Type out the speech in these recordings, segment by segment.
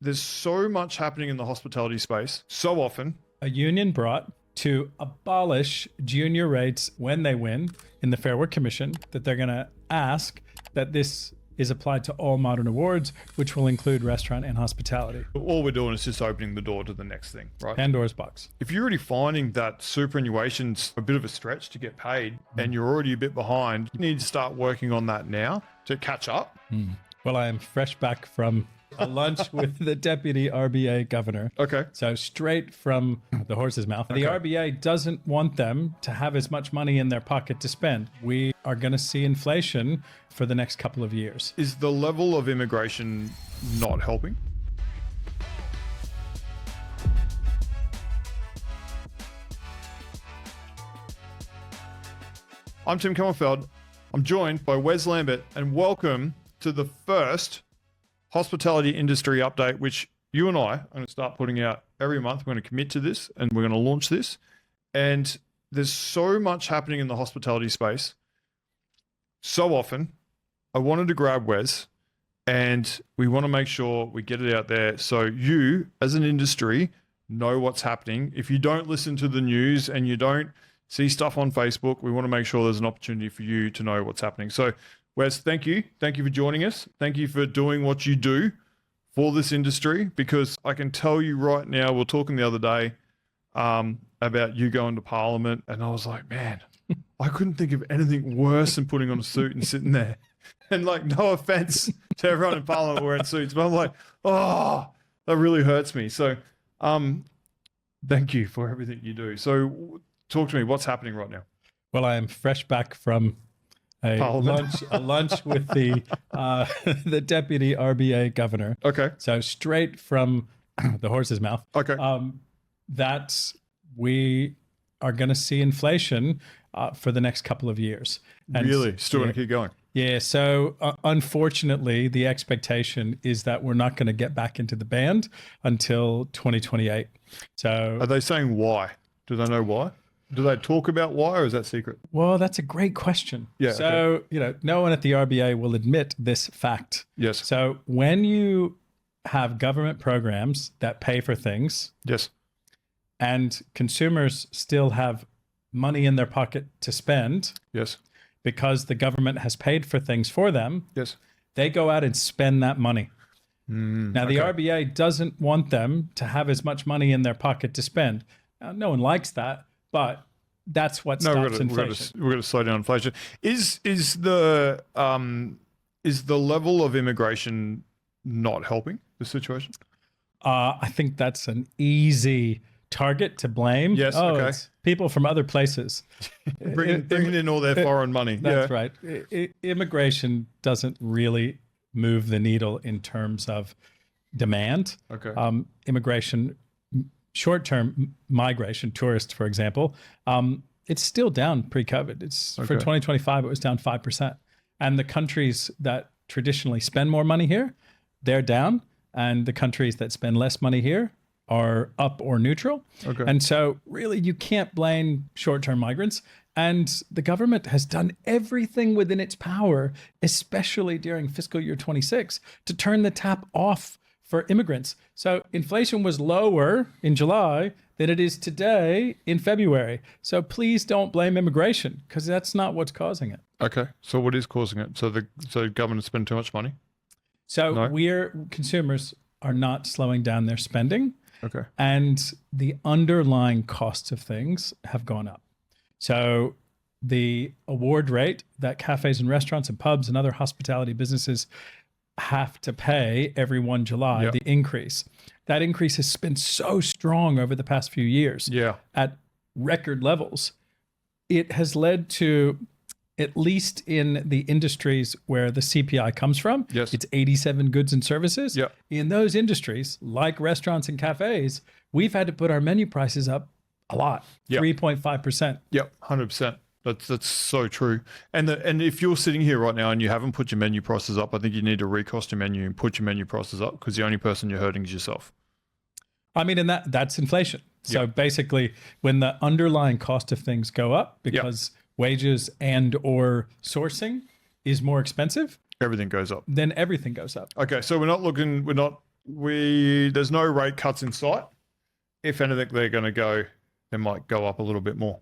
there's so much happening in the hospitality space so often. A union brought to abolish junior rates when they win in the Fair Work Commission, that they're going to ask that this is applied to all modern awards, which will include restaurant and hospitality. All we're doing is just opening the door to the next thing, right? Pandora's box. If you're already finding that superannuation's a bit of a stretch to get paid and you're already a bit behind, you need to start working on that now to catch up. Well, I am fresh back from a lunch with the deputy RBA governor. Okay. So straight from the horse's mouth. The RBA doesn't want them to have as much money in their pocket to spend. We are going to see inflation for the next couple of years. Is the level of immigration not helping? I'm Tim Comerfeld. I'm joined by Wes Lambert, and welcome to the first hospitality industry update, which you and I are going to start putting out every month. We're going to commit to this and we're going to launch this. And there's so much happening in the hospitality space so often. I wanted to grab Wes, and we want to make sure we get it out there so you as an industry know what's happening. If you don't listen to the news and you don't see stuff on Facebook, we want to make sure there's an opportunity for you to know what's happening. So Wes, thank you. Thank you for joining us. Thank you for doing what you do for this industry, because I can tell you right now, we were talking the other day about you going to Parliament, and I was like, man, I couldn't think of anything worse than putting on a suit and sitting there. And like, no offense to everyone in Parliament wearing suits, but I'm like, oh, that really hurts me. So thank you for everything you do. So talk to me, what's happening right now? Well, I am fresh back from a lunch with the the deputy RBA governor. Okay. So straight from the horse's mouth. Okay. That we are going to see inflation for the next couple of years. And really? Still going to keep going? Yeah. So unfortunately, the expectation is that we're not going to get back into the band until 2028. So are they saying why? Do they know why? Do they talk about why, or is that secret? Well, that's a great question. Yeah. So, no one at the RBA will admit this fact. Yes. So when you have government programs that pay for things, yes, and consumers still have money in their pocket to spend, yes, because the government has paid for things for them, yes, they go out and spend that money. Now, the RBA doesn't want them to have as much money in their pocket to spend. Now, no one likes that. But that's what stops inflation. We're going to slow down inflation. Is the level of immigration not helping the situation? I think that's an easy target to blame. Yes. It's people from other places bringing in all their foreign money. That's right. Immigration doesn't really move the needle in terms of demand. Okay. Immigration. Short-term migration, tourists, for example, it's still down pre-COVID. For 2025, it was down 5%. And the countries that traditionally spend more money here, they're down. And the countries that spend less money here are up or neutral. Okay. And so really, you can't blame short-term migrants. And the government has done everything within its power, especially during fiscal year 26, to turn the tap off for immigrants. So inflation was lower in July than it is today in February. So please don't blame immigration, because that's not what's causing it. Okay. So what is causing it? So the government spend too much money? So consumers are not slowing down their spending. Okay. And the underlying costs of things have gone up. So the award rate that cafes and restaurants and pubs and other hospitality businesses have to pay every 1 July, the increase. That increase has been so strong over the past few years at record levels. It has led to, at least in the industries where the CPI comes from, it's 87 goods and services. In those industries, like restaurants and cafes, we've had to put our menu prices up a lot, 3.5%. Yep, 100%. That's so true. And if you're sitting here right now and you haven't put your menu prices up, I think you need to recost your menu and put your menu prices up, because the only person you're hurting is yourself. I mean, and that's inflation. So basically, when the underlying cost of things go up because wages and or sourcing is more expensive, everything goes up. Then everything goes up. Okay, so we're not there's no rate cuts in sight. If anything, they might go up a little bit more.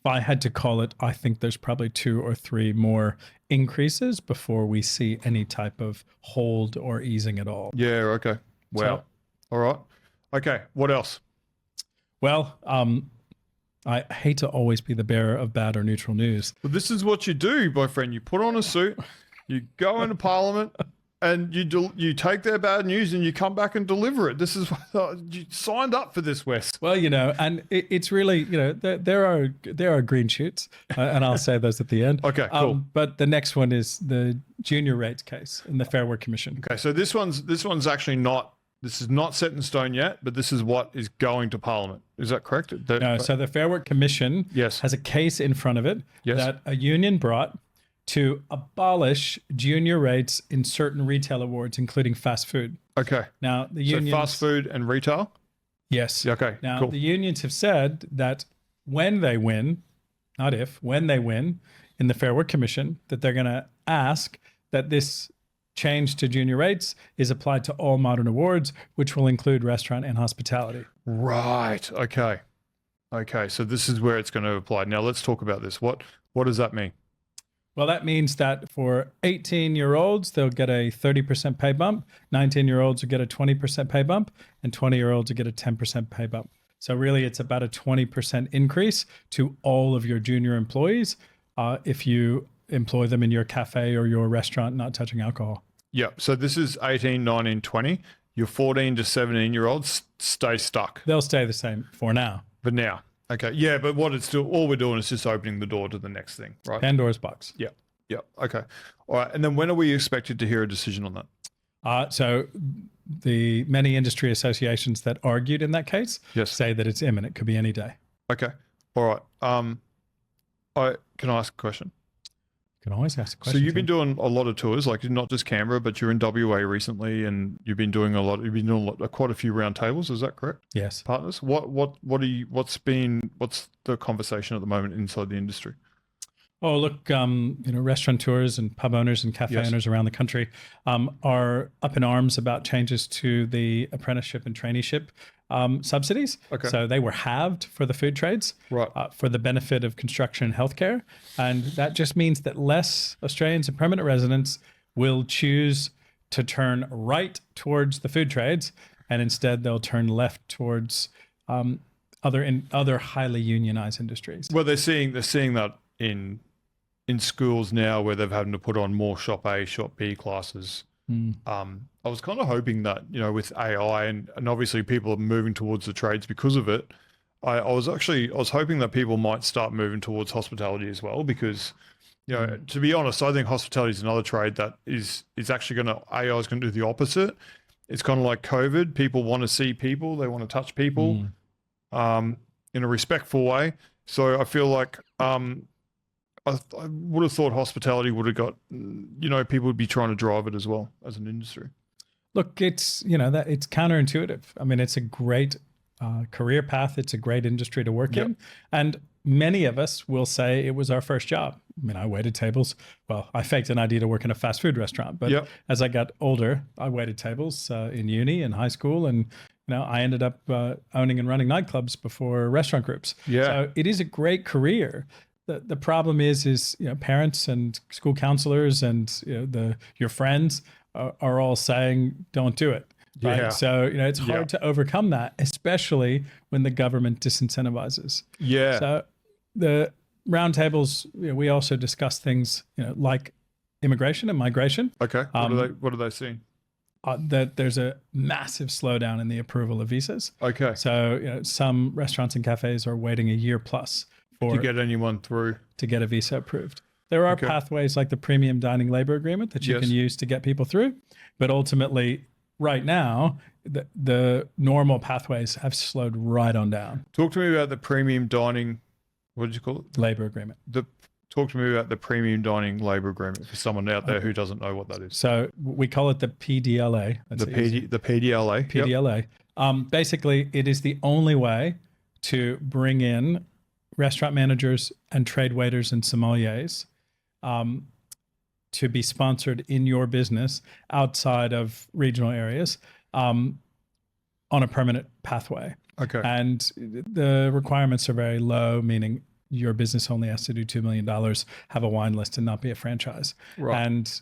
If I had to call it, I think there's probably 2 or 3 more increases before we see any type of hold or easing at all. Yeah, okay. Wow. All right. Okay, what else? Well, I hate to always be the bearer of bad or neutral news. Well, this is what you do, my friend. You put on a suit, you go into Parliament, and you take their bad news and you come back and deliver it. This is what you signed up for this, Wes. Well, and it's really, there are green shoots, and I'll say those at the end. Okay, cool. But the next one is the junior rates case in the Fair Work Commission. Okay, so this one's actually not. This is not set in stone yet, but this is what is going to Parliament. Is that correct? No, so the Fair Work Commission has a case in front of it that a union brought to abolish junior rates in certain retail awards, including fast food. Okay. Now, the unions... So fast food and retail? Yes. Okay, Now, cool. the unions have said that when they win, not if, when they win in the Fair Work Commission, that they're going to ask that this change to junior rates is applied to all modern awards, which will include restaurant and hospitality. Right. Okay. Okay. So this is where it's going to apply. Now let's talk about this. What does that mean? Well, that means that for 18-year-olds, they'll get a 30% pay bump. 19-year-olds will get a 20% pay bump, and 20-year-olds will get a 10% pay bump. So really, it's about a 20% increase to all of your junior employees if you employ them in your cafe or your restaurant, not touching alcohol. Yeah. So this is 18, 19, 20. Your 14 to 17-year-olds stay stuck. They'll stay the same for now. For now. Okay. Yeah, but all we're doing is just opening the door to the next thing, right? Pandora's box. Yeah. Yeah. Okay. All right. And then when are we expected to hear a decision on that? So the many industry associations that argued in that case say that it's imminent. Could be any day. Okay. All right. Can I ask a question? You can always ask a question. So you've been doing a lot of tours, like not just Canberra, but you're in WA recently, and you've been doing quite a few round tables. Is that correct? Yes. Partners. What's the conversation at the moment inside the industry? Oh, look, restaurateurs and pub owners and cafe owners around the country are up in arms about changes to the apprenticeship and traineeship subsidies. Okay. So they were halved for the food trades, right, for the benefit of construction and healthcare. And that just means that less Australians and permanent residents will choose to turn right towards the food trades, and instead they'll turn left towards other highly unionized industries. Well, they're seeing that in schools now, where they've having to put on more Shop A, Shop B classes. I was kind of hoping that, with AI and obviously people are moving towards the trades because of it. I was hoping that people might start moving towards hospitality as well, because, to be honest, I think hospitality is another trade that is actually AI is going to do the opposite. It's kind of like COVID. People want to see people. They want to touch people in a respectful way. So I feel like I would have thought hospitality would have got, people would be trying to drive it as well as an industry. Look, it's, that it's counterintuitive. I mean, it's a great career path. It's a great industry to work in. And many of us will say it was our first job. I mean, I waited tables. Well, I faked an idea to work in a fast food restaurant. But as I got older, I waited tables in uni and high school. And, I ended up owning and running nightclubs before restaurant groups. Yeah. So it is a great career. The problem is parents and school counselors and your friends are all saying don't do it. Right? Yeah. So it's hard to overcome that, especially when the government disincentivizes. Yeah. So the roundtables, we also discuss things like immigration and migration. Okay. What are they seeing? That there's a massive slowdown in the approval of visas. Okay. So some restaurants and cafes are waiting a year plus to get anyone through to get a visa approved. There are pathways like the premium dining labor agreement that you can use to get people through, but ultimately right now the normal pathways have slowed right on down. Talk to me about the premium dining, what did you call it? Labor agreement. Talk to me about the premium dining labor agreement for someone out there who doesn't know what that is. So we call it the PDLA. The PDLA. PDLA. Basically, it is the only way to bring in restaurant managers and trade waiters and sommeliers to be sponsored in your business outside of regional areas. on a permanent pathway. Okay. And the requirements are very low, meaning your business only has to do $2 million, have a wine list, and not be a franchise. Right. And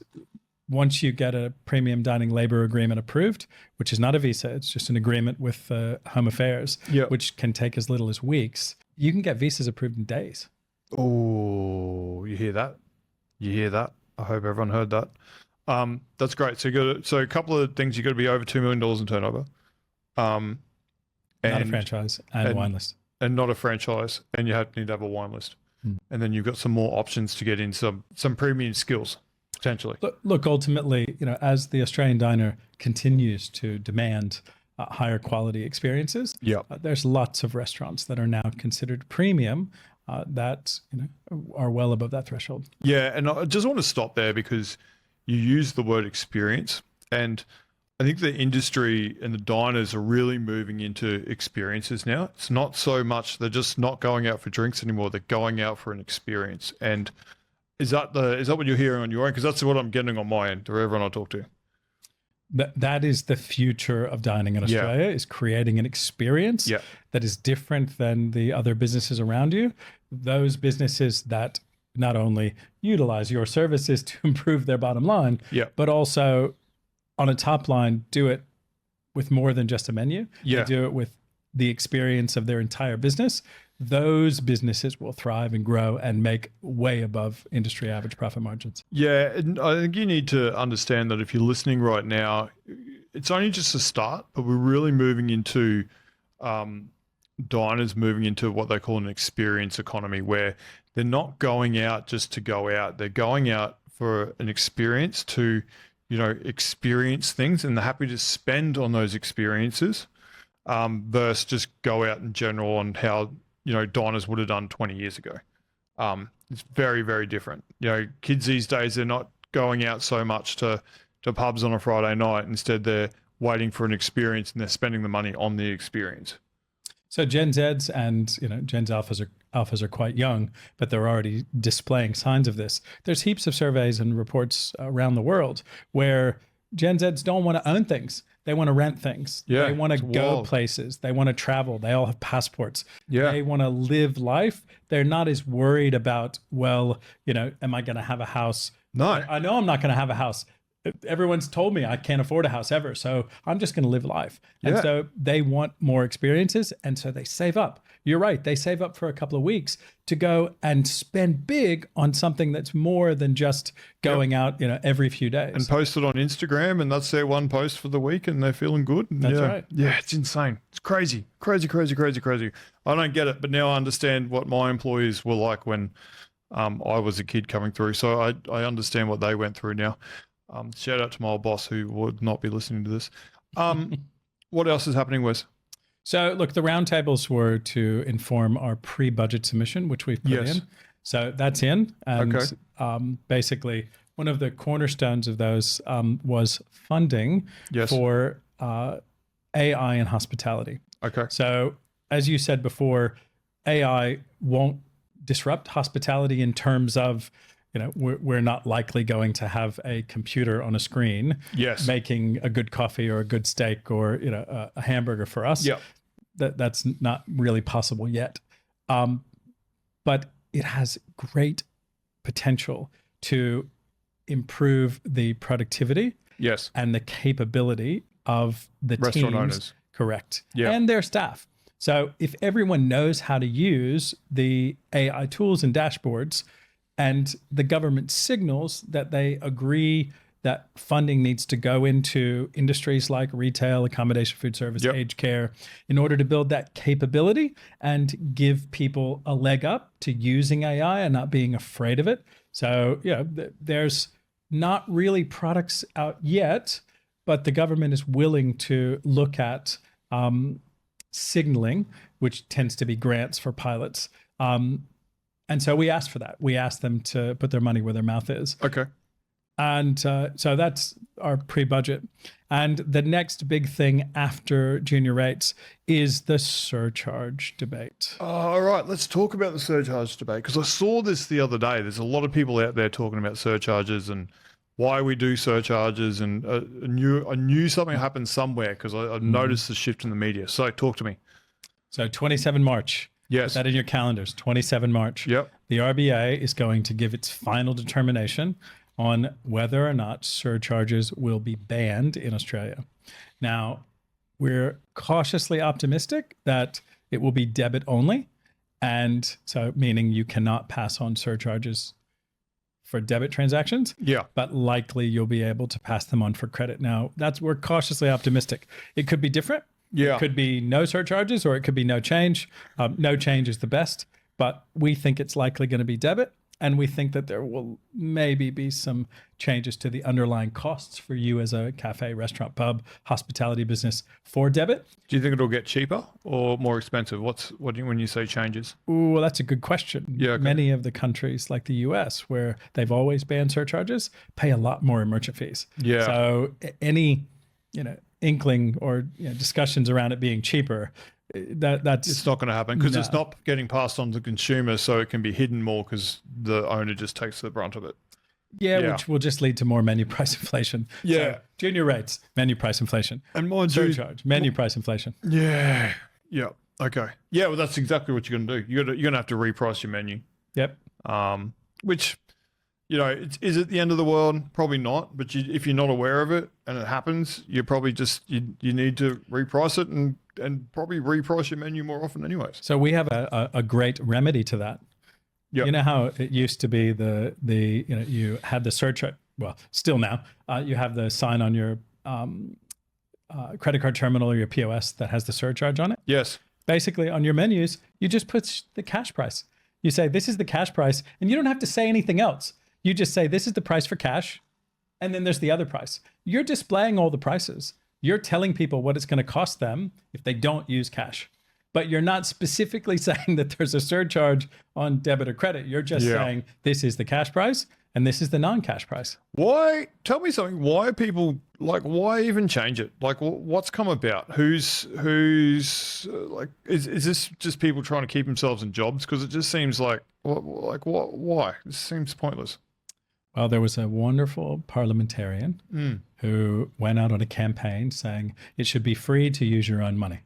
once you get a premium dining labor agreement approved, which is not a visa, it's just an agreement with Home Affairs, Yep. which can take as little as weeks, you can get visas approved in days. Oh, you hear that? You hear that? I hope everyone heard that. That's great. So a couple of things. You got to be over $2 million in turnover. Not a franchise and wine list. And not a franchise, and you need to have a wine list. And then you've got some more options to get in some premium skills, potentially. Look, ultimately, as the Australian diner continues to demand higher quality experiences, there's lots of restaurants that are now considered premium that are well above that threshold. Yeah, and I just want to stop there because you use the word experience, and I think the industry and the diners are really moving into experiences now. It's not so much they're just not going out for drinks anymore; they're going out for an experience. And is that what you're hearing on your end? Because that's what I'm getting on my end, or everyone I talk to. That is the future of dining in Australia, is creating an experience that is different than the other businesses around you. Those businesses that not only utilize your services to improve their bottom line, but also on a top line, do it with more than just a menu. They do it with the experience of their entire business. Those businesses will thrive and grow and make way above industry average profit margins. Yeah, and I think you need to understand that if you're listening right now, it's only just a start, but we're really moving into diners moving into what they call an experience economy, where they're not going out just to go out. They're going out for an experience to, experience things, and they're happy to spend on those experiences versus just go out in general on how diners would have done 20 years ago. It's very, very different. Kids these days, they're not going out so much to pubs on a Friday night. Instead, they're waiting for an experience and they're spending the money on the experience. So Gen Zs and Gen Alphas are quite young, but they're already displaying signs of this. There's heaps of surveys and reports around the world where Gen Zs don't want to own things. They want to rent things. Yeah, they want to go wild. places. They want to travel. They all have passports. Yeah. They want to live life. They're not as worried about, am I going to have a house? No. I know I'm not going to have a house. Everyone's told me I can't afford a house ever, so I'm just going to live life. And so they want more experiences, and so they save up. You're right. They save up for a couple of weeks to go and spend big on something that's more than just going out, every few days. And post it on Instagram, and that's their one post for the week, and they're feeling good. That's right. Yeah, it's insane. It's crazy. Crazy. I don't get it, but now I understand what my employees were like when I was a kid coming through. So I understand what they went through now. Shout out to my old boss who would not be listening to this. What else is happening, Wes? So look, the roundtables were to inform our pre-budget submission, which we've put in. So that's in. And basically, one of the cornerstones of those was funding for AI in hospitality. Okay. So as you said before, AI won't disrupt hospitality in terms of, we're not likely going to have a computer on a screen making a good coffee or a good steak or a hamburger for us. That's not really possible yet. But it has great potential to improve the productivity and the capability of the restaurant teams. Owners. Correct. And their staff. So if everyone knows how to use the AI tools and dashboards, and the government signals that they agree that funding needs to go into industries like retail, accommodation, food service, aged care, in order to build that capability and give people a leg up to using AI and not being afraid of it. So, there's not really products out yet, but the government is willing to look at signaling, which tends to be grants for pilots. And so we asked for that. We asked them to put their money where their mouth is. Okay. And so that's our pre-budget. And the next big thing after junior rates is the surcharge debate. All right, let's talk about the surcharge debate, because I saw this the other day. There's a lot of people out there talking about surcharges and why we do surcharges, and I knew something happened somewhere because I noticed the shift in the media. So talk to me. So 27 March. Yes. Put that in your calendars. 27 March. Yep. The RBA is going to give its final determination on whether or not surcharges will be banned in Australia. Now, we're cautiously optimistic that it will be debit only. And so meaning you cannot pass on surcharges for debit transactions. Yeah. But likely you'll be able to pass them on for credit. Now, we're cautiously optimistic. It could be different. Yeah. It could be no surcharges or it could be no change. No change is the best, but we think it's likely going to be debit. And we think that there will maybe be some changes to the underlying costs for you as a cafe, restaurant, pub, hospitality business for debit. Do you think it'll get cheaper or more expensive? What do you when you say changes? Ooh, well, that's a good question. Yeah, okay. Many of the countries like the US, where they've always banned surcharges, pay a lot more in merchant fees. Yeah. So any, inkling or discussions around it being cheaper, that's It's not going to happen because it's not getting passed on to consumers, so it can be hidden more because the owner just takes the brunt of it. Yeah. which will just lead to more menu price inflation. Yeah. So, junior rates, menu price inflation. And mind you, Surcharge, menu price inflation. yeah, okay, yeah. Well, that's exactly what you're going to do. You're going to have to reprice your menu. Yep. Which, is it the end of the world? Probably not. But if you're not aware of it and it happens, you probably just you need to reprice it and probably reprice your menu more often, anyways. So we have a great remedy to that. Yep. You know how it used to be you had the surcharge. Well, still now you have the sign on your credit card terminal or your POS that has the surcharge on it. Yes. Basically, on your menus, you just put the cash price. You say this is the cash price, and you don't have to say anything else. You just say this is the price for cash, and then there's the other price. You're displaying all the prices. You're telling people what it's going to cost them if they don't use cash. But you're not specifically saying that there's a surcharge on debit or credit. You're just saying this is the cash price and this is the non-cash price. Why? Tell me something. Why people why even change it? Like, what's come about? Who's like, is this just people trying to keep themselves in jobs? Because it just seems like what? Why? This seems pointless. Well, there was a wonderful parliamentarian who went out on a campaign saying it should be free to use your own money.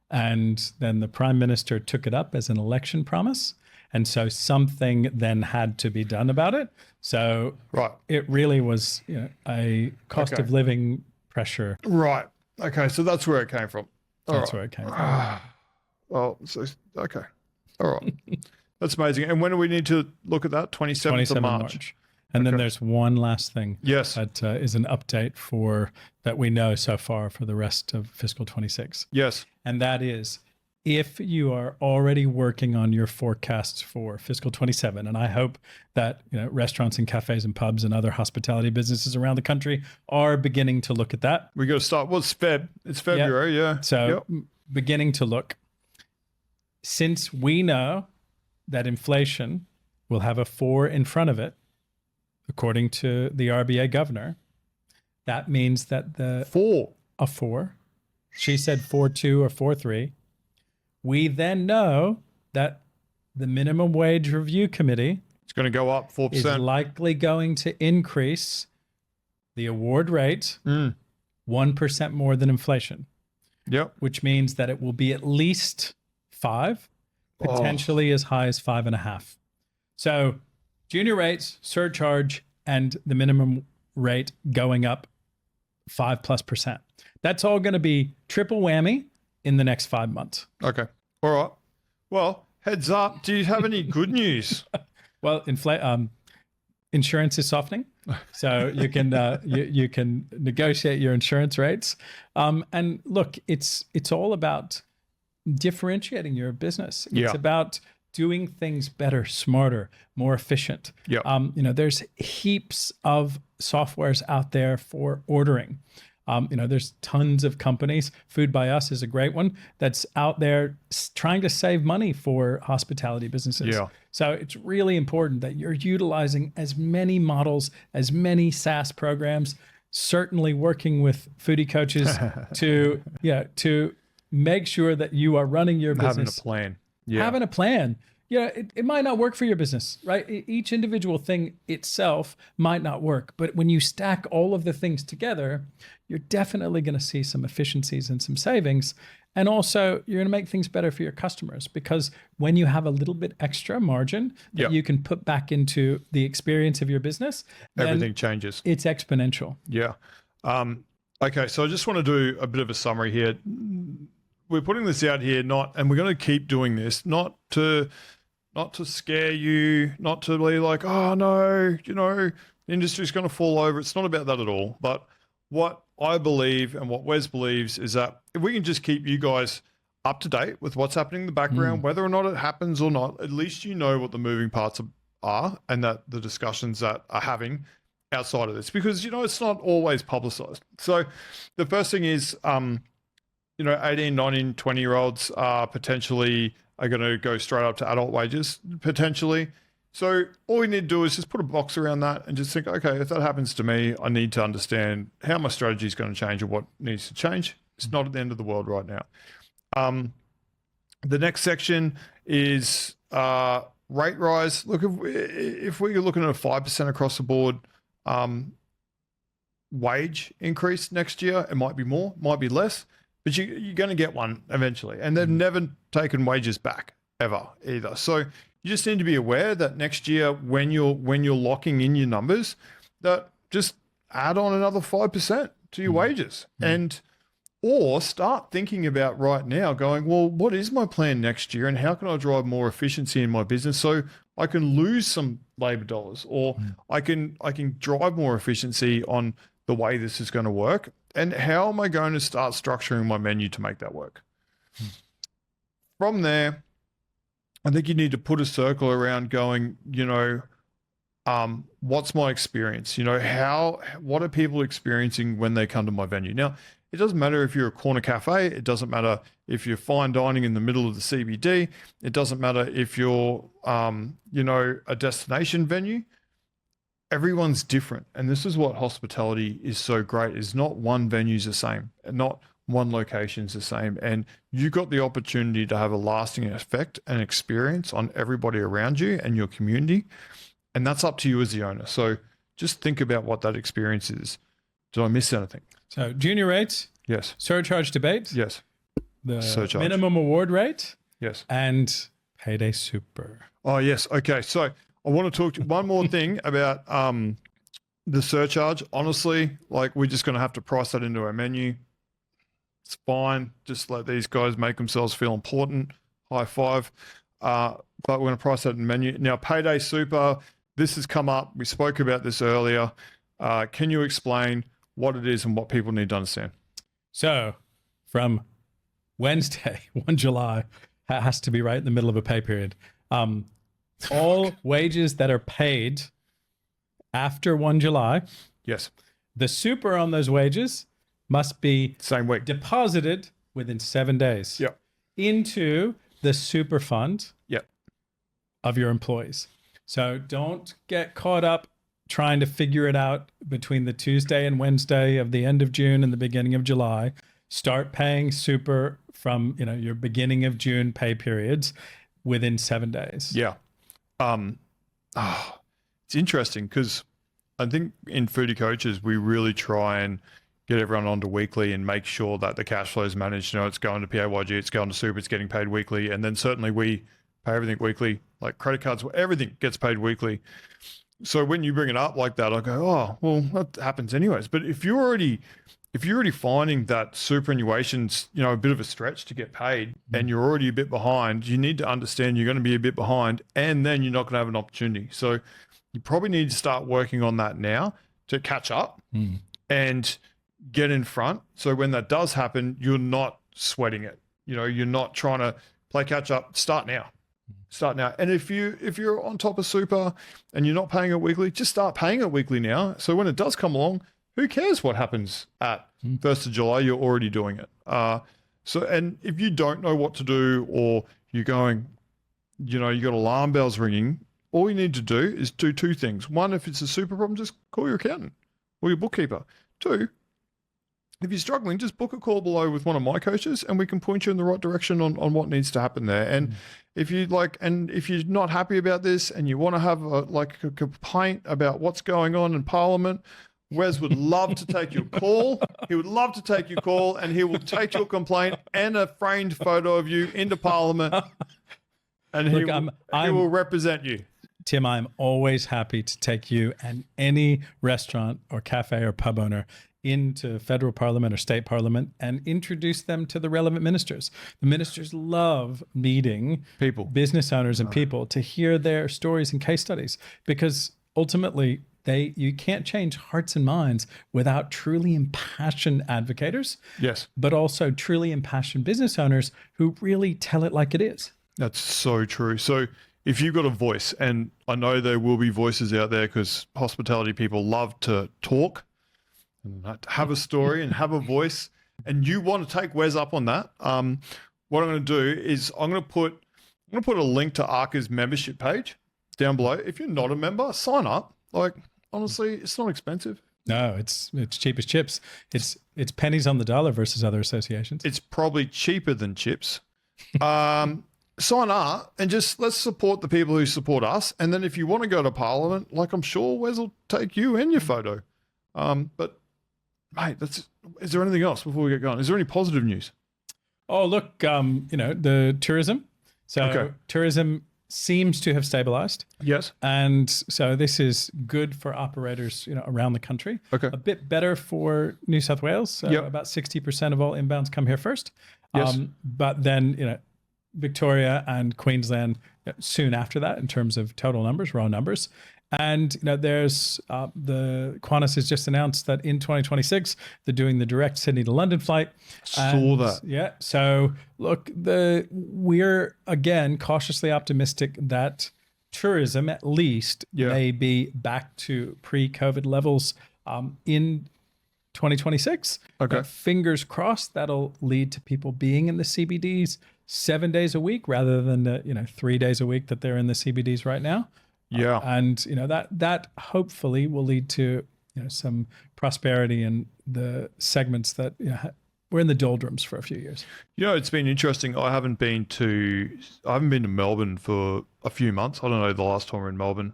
And then the prime minister took it up as an election promise. And so something then had to be done about it. So it really was a cost of living pressure. Right. Okay. So that's where it came from. That's where it came from. Well, so, okay. All right. That's amazing. And when do we need to look at that? 27th of March. And then there's one last thing. Yes. That is an update for that we know so far for the rest of fiscal 26. Yes. And that is if you are already working on your forecasts for fiscal 27, and I hope that restaurants and cafes and pubs and other hospitality businesses around the country are beginning to look at that. We got to start. Well, it's February, yeah. So beginning to look. Since we know that inflation will have a 4 in front of it, according to the RBA governor, that means that a 4. She said 4.2 or 4.3. We then know that the minimum wage review committee is going to go up 4%. Is likely going to increase the award rate 1% more than inflation. Yep. Which means that it will be at least 5, potentially as high as 5.5. So junior rates, surcharge, and the minimum rate going up 5+%. That's all going to be triple whammy in the next 5 months. Okay. All right. Well, heads up. Do you have any good news? Well, insurance is softening, so you can you can negotiate your insurance rates. And look, it's all about differentiating your business. It's about doing things better, smarter, more efficient. Yeah. There's heaps of softwares out there for ordering. There's tons of companies. Food by Us is a great one that's out there trying to save money for hospitality businesses. Yeah. So it's really important that you're utilizing as many models, as many SaaS programs, certainly working with foodie coaches to make sure that you are running your business. Having a plan. Yeah. Having a plan. Yeah, it might not work for your business, right? Each individual thing itself might not work, but when you stack all of the things together, you're definitely going to see some efficiencies and some savings. And also, you're going to make things better for your customers, because when you have a little bit extra margin that Yep. you can put back into the experience of your business, then Everything changes. it's exponential. Yeah. Okay, so I just want to do a bit of a summary here. We're putting this out here, and we're going to keep doing this, not to scare you, not to be like, oh no, the industry's going to fall over. It's not about that at all. But what I believe and what Wes believes is that if we can just keep you guys up to date with what's happening in the background, whether or not it happens or not, at least you know what the moving parts are and that the discussions that are having outside of this, because it's not always publicized. So the first thing is 18, 19, 20-year-olds potentially are going to go straight up to adult wages, potentially. So all we need to do is just put a box around that and just think, okay, if that happens to me, I need to understand how my strategy is going to change or what needs to change. It's not at the end of the world right now. The next section is rate rise. Look, if we're looking at a 5% across the board wage increase next year, it might be more, might be less, but you're going to get one eventually. And they've never taken wages back ever either. So you just need to be aware that next year, when you're locking in your numbers, that just add on another 5% to your wages, or start thinking about right now going, well, what is my plan next year and how can I drive more efficiency in my business so I can lose some labor dollars, or I can drive more efficiency on the way this is going to work, and how am I going to start structuring my menu to make that work? From there, I think you need to put a circle around going, what's my experience? What are people experiencing when they come to my venue? Now, it doesn't matter if you're a corner cafe. It doesn't matter if you're fine dining in the middle of the CBD. It doesn't matter if you're, a destination venue. Everyone's different. And this is what hospitality is so great, is not one venue's the same, and not one location's the same. And you got the opportunity to have a lasting effect and experience on everybody around you and your community. And that's up to you as the owner. So just think about what that experience is. Did I miss anything? So junior rates, Yes. surcharge debate, Yes. the Surcharge. minimum award rate, Yes. and payday super. Oh, yes. Okay. So I want to talk to one more thing about the surcharge. Honestly, we're just going to have to price that into our menu. It's fine. Just let these guys make themselves feel important. High five. But we're going to price that in the menu. Now, payday super, this has come up. We spoke about this earlier. Can you explain what it is and what people need to understand? So from Wednesday, 1 July, has to be right in the middle of a pay period. All wages that are paid after 1 July, Yes. the super on those wages must be Same week. deposited within 7 days Yep. into the super fund Yep. of your employees. So don't get caught up trying to figure it out between the Tuesday and Wednesday of the end of June and the beginning of July. Start paying super from your beginning of June pay periods within 7 days. Yeah. It's interesting because I think in Foodie Coaches, we really try and get everyone onto weekly and make sure that the cash flow is managed. It's going to PAYG, it's going to super, it's getting paid weekly. And then certainly we pay everything weekly, like credit cards, everything gets paid weekly. So when you bring it up like that, I go, oh, well, that happens anyways. But if you're already finding that superannuation's, a bit of a stretch to get paid and you're already a bit behind, you need to understand you're going to be a bit behind and then you're not going to have an opportunity. So you probably need to start working on that now to catch up and get in front. So when that does happen, you're not sweating it. You're not trying to play catch up. Start now. And if you're on top of super and you're not paying it weekly, just start paying it weekly now. So when it does come along, who cares what happens at 1st of July? You're already doing it. And if you don't know what to do, or you're going, you got alarm bells ringing, all you need to do is do two things. One, if it's a super problem, just call your accountant or your bookkeeper. Two, if you're struggling, just book a call below with one of my coaches and we can point you in the right direction on what needs to happen there. And if you like, and if you're not happy about this and you want to have a complaint about what's going on in Parliament, Wes would love to take your call. He would love to take your call, and he will take your complaint and a framed photo of you into Parliament, and he will represent you. Tim, I'm always happy to take you and any restaurant or cafe or pub owner into federal parliament or state parliament and introduce them to the relevant ministers. The ministers love meeting people, business owners and people to hear their stories and case studies, because ultimately you can't change hearts and minds without truly impassioned advocators. Yes. But also truly impassioned business owners who really tell it like it is. That's so true. So if you've got a voice, and I know there will be voices out there because hospitality people love to talk and have a story and have a voice, and you want to take Wes up on that, what I'm going to do is I'm going to put a link to ARCA's membership page down below. If you're not a member, sign up. Like, honestly, it's not expensive. No, it's cheap as chips. It's pennies on the dollar versus other associations. It's probably cheaper than chips. Sign up and just let's support the people who support us. And then if you want to go to Parliament, like, I'm sure Wes will take you and your photo. But mate, is there anything else before we get going? Is there any positive news? Oh, look, the tourism. So tourism seems to have stabilized. Yes. And so this is good for operators, around the country. Okay. A bit better for New South Wales. So about 60% of all inbounds come here first. Yes. But then, Victoria and Queensland soon after that in terms of total numbers, raw numbers. And, there's the Qantas has just announced that in 2026, they're doing the direct Sydney to London flight. Saw that. Yeah. So look, we're again cautiously optimistic that tourism at least may be back to pre-COVID levels in 2026. Okay. Fingers crossed that'll lead to people being in the CBDs 7 days a week rather than 3 days a week that they're in the CBDs right now. Yeah. And that hopefully will lead to some prosperity in the segments that we're in the doldrums for a few years. It's been interesting. I haven't been to Melbourne for a few months. I don't know the last time we were in Melbourne.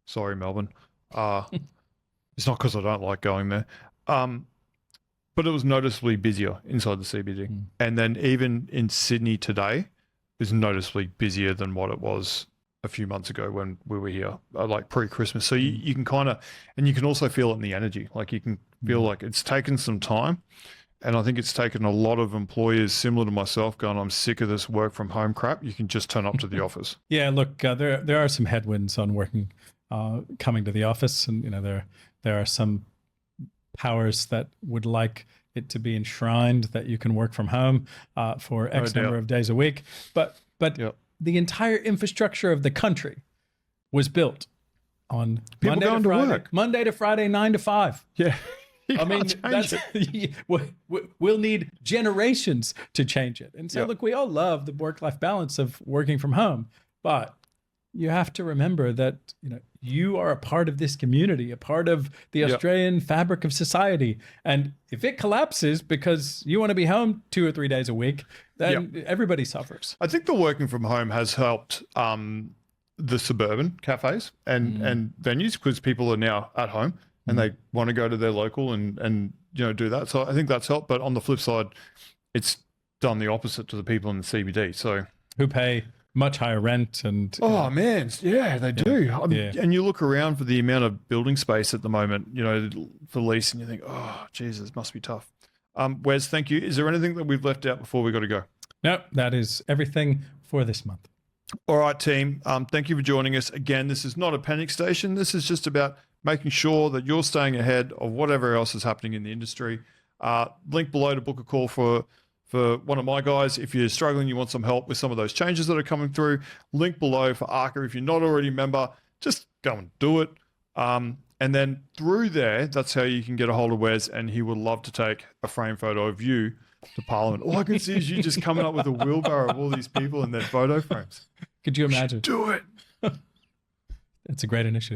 Sorry, Melbourne. It's not because I don't like going there. But it was noticeably busier inside the CBD. And then even in Sydney today is noticeably busier than what it was a few months ago when we were here, like pre-Christmas. So you can kind of, and you can also feel it in the energy. Like you can feel like it's taken some time. And I think it's taken a lot of employers similar to myself going, I'm sick of this work from home crap. You can just turn up to the office. Yeah, look, there are some headwinds on coming to the office. And, there are some powers that would like it to be enshrined that you can work from home for X number of days a week. But the entire infrastructure of the country was built on Monday to Friday, 9 to 5. Yeah. I mean, we'll need generations to change it. And so, look, we all love the work-life balance of working from home, but you have to remember that, you are a part of this community, a part of the Australian fabric of society. And if it collapses because you want to be home 2 or 3 days a week, then everybody suffers. I think the working from home has helped the suburban cafes and venues because people are now at home and they want to go to their local and do that. So I think that's helped. But on the flip side, it's done the opposite to the people in the CBD. So who pay much higher rent and man, they do. And you look around for the amount of building space at the moment, for lease, and you think, oh Jesus, must be tough. Wes, thank you. Is there anything that we've left out before we got to go? No, that is everything for this month. All right, team. Thank you for joining us again. This is not a panic station. This is just about making sure that you're staying ahead of whatever else is happening in the industry. Link below to book a call for one of my guys. If you're struggling, you want some help with some of those changes that are coming through, link below for ARCA. If you're not already a member, just go and do it. And then through there, that's how you can get a hold of Wes, and he would love to take a frame photo of you to Parliament. All I can see is you just coming up with a wheelbarrow of all these people in their photo frames. Could you imagine? Do it. It's a great initiative.